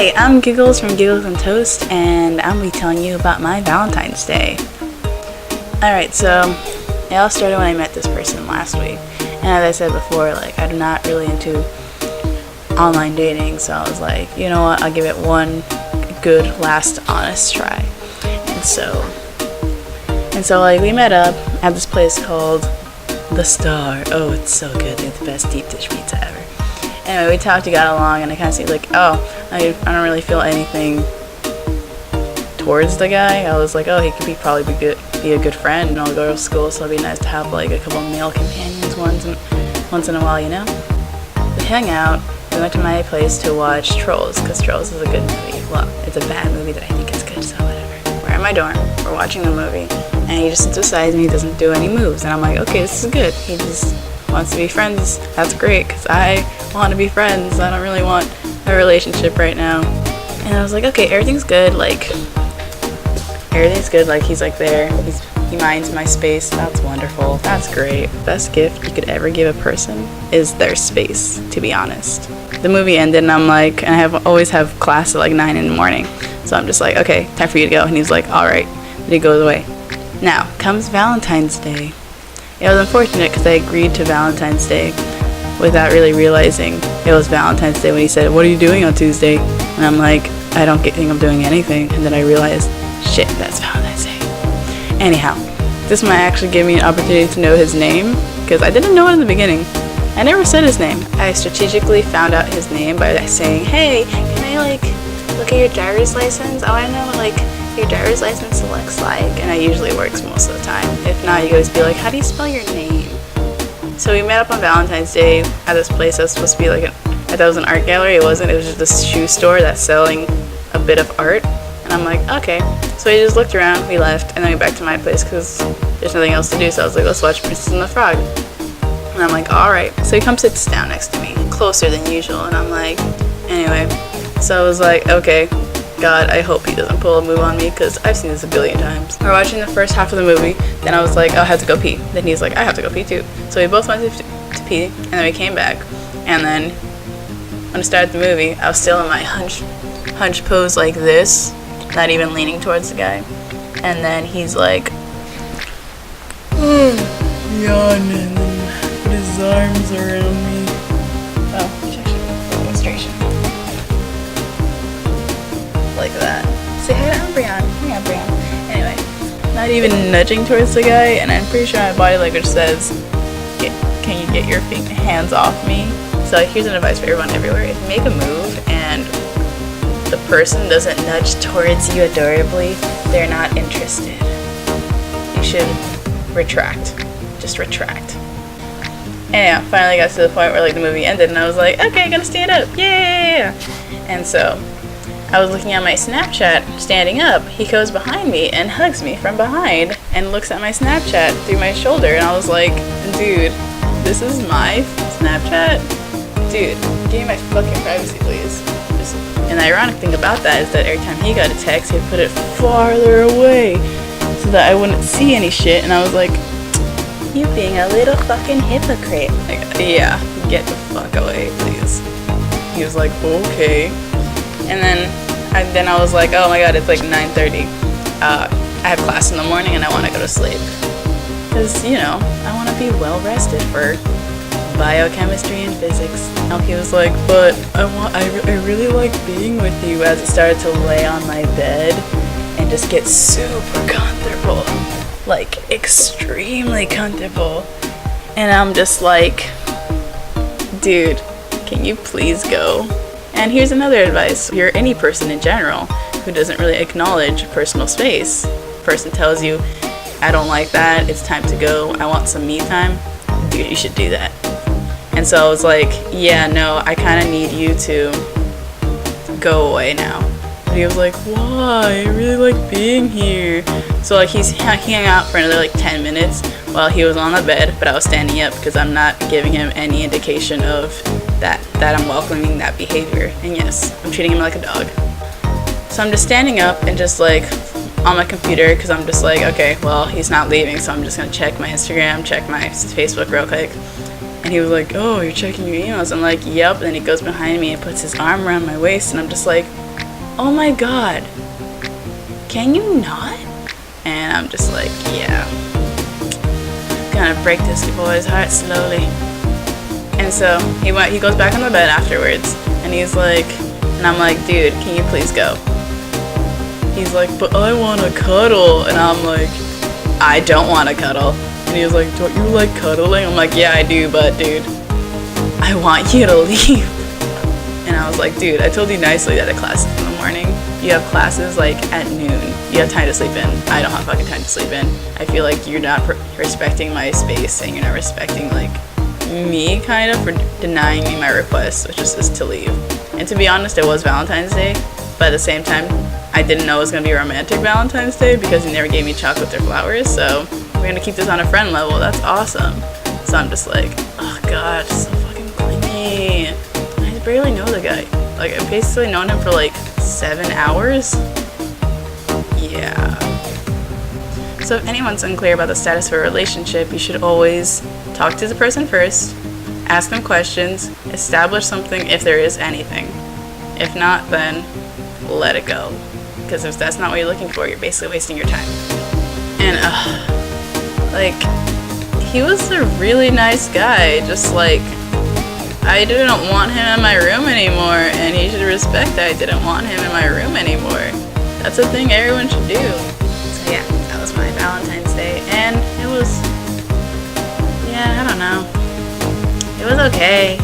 Hi, I'm Giggles from Giggles and Toast, and I'm going to be telling you about my Valentine's Day. Alright, so it all started when I met this person last week. And as I said before, like, I'm not really into online dating, so I was like, you know what, I'll give it one good last honest try. And so like, we met up at this place called The Star. Oh, it's so good. They have the best deep dish pizza ever. Anyway, we talked, we got along, and I kind of seemed like, I don't really feel anything towards the guy. I was like, oh, he could probably be a good friend, and I'll go to school, so it'd be nice to have like a couple of male companions once in a while, you know? We hung out. We went to my place to watch Trolls, because Trolls is a good movie. Well, it's a bad movie that I think is good, so whatever. We're at my dorm, we're watching the movie, and he just sits beside me, doesn't do any moves, and I'm like, okay, this is good. He just wants to be friends. That's great, because I want to be friends. I don't really want a relationship right now. And I was like, okay, everything's good, like he's like there, he minds my space. That's wonderful, that's great. Best gift you could ever give a person is their space, to be honest. The movie ended, and I'm like, and I always have class at like 9 in the morning, so I'm just like, okay, time for you to go. And he's like, alright. And he goes away. Now comes Valentine's Day. It was unfortunate because I agreed to Valentine's Day without really realizing it was Valentine's Day when he said, what are you doing on Tuesday? And I'm like, I don't think I'm doing anything. And then I realized, shit, that's Valentine's Day. Anyhow, this might actually give me an opportunity to know his name, because I didn't know it in the beginning. I never said his name. I strategically found out his name by saying, hey, can I like look at your driver's license? I want to know what like your driver's license looks like. And it usually works most of the time. If not, you always be like, how do you spell your name? So we met up on Valentine's Day at this place that was supposed to be like I thought it was an art gallery. It wasn't. It was just this shoe store that's selling a bit of art. And I'm like, okay. So we just looked around, we left, and then we went back to my place because there's nothing else to do. So I was like, let's watch Princess and the Frog. And I'm like, alright. So he comes, sits down next to me, closer than usual. And I'm like, anyway. So I was like, okay, God, I hope he doesn't pull a move on me, because I've seen this a billion times. We're watching the first half of the movie, then I was like, oh, I have to go pee. Then he's like, I have to go pee too. So we both went to pee, and then we came back. And then when I started the movie, I was still in my hunch pose like this, not even leaning towards the guy. And then he's like, yawning, put his arms around me. Oh, it's actually a demonstration. Like that. Say hi to Brian. Yeah, Brian. Anyway, not even nudging towards the guy, and I'm pretty sure my body language says, can you get your hands off me? So here's an advice for everyone everywhere. If you make a move and the person doesn't nudge towards you adorably, they're not interested. You should retract. Just retract. And yeah, finally got to the point where like the movie ended, and I was like, okay, I gotta stand up. Yeah! And so I was looking at my Snapchat standing up. He goes behind me and hugs me from behind and looks at my Snapchat through my shoulder, and I was like, dude, this is my Snapchat? Dude, give me my fucking privacy, please. And the ironic thing about that is that every time he got a text, he'd put it farther away so that I wouldn't see any shit, and I was like, you being a little fucking hypocrite. Like, yeah, get the fuck away, please. He was like, okay. And then I was like, oh my god, it's like 9:30. I have class in the morning and I want to go to sleep. Because, you know, I want to be well rested for biochemistry and physics. And he was like, but I really like being with you, as it started to lay on my bed and just get super comfortable. Like, extremely comfortable. And I'm just like, dude, can you please go? And here's another advice. If you're any person in general who doesn't really acknowledge personal space, the person tells you, I don't like that, it's time to go, I want some me time, dude, you should do that. And so I was like, yeah, no, I kind of need you to go away now. And he was like, why? I really like being here. So like he hung out for another like 10 minutes while he was on the bed, but I was standing up because I'm not giving him any indication of that I'm welcoming that behavior. And yes, I'm treating him like a dog. So I'm just standing up and just like on my computer, because I'm just like, okay, well, he's not leaving, so I'm just gonna check my Instagram, check my Facebook real quick. And he was like, oh, you're checking your emails? I'm like, yep. And then he goes behind me and puts his arm around my waist, and I'm just like, oh my god, can you not? And I'm just like, yeah, gonna break this boy's heart slowly. And so he goes back on the bed afterwards, and he's like, and I'm like, dude, can you please go? He's like, but I want to cuddle. And I'm like, I don't want to cuddle. And he was like, don't you like cuddling? I'm like, yeah, I do, but dude, I want you to leave. And I was like, dude, I told you nicely that at class in the morning, you have classes like at noon. You have time to sleep in. I don't have fucking time to sleep in. I feel like you're not respecting my space, and you're not respecting like me kind of for denying me my request, which is to leave. And to be honest, it was Valentine's Day, but at the same time, I didn't know it was going to be a romantic Valentine's Day because he never gave me chocolate or flowers, so we're going to keep this on a friend level. That's awesome. So I'm just like, oh god, so fucking clingy. I barely know the guy. Like, I've basically known him for like 7 hours. Yeah. So if anyone's unclear about the status of a relationship, you should always talk to the person first, ask them questions, establish something if there is anything. If not, then let it go. Because if that's not what you're looking for, you're basically wasting your time. And, like, he was a really nice guy, just like, I didn't want him in my room anymore, and he should respect that I didn't want him in my room anymore. That's a thing everyone should do. So yeah, that was my Valentine's Day, and it was, yeah, I don't know. It was okay.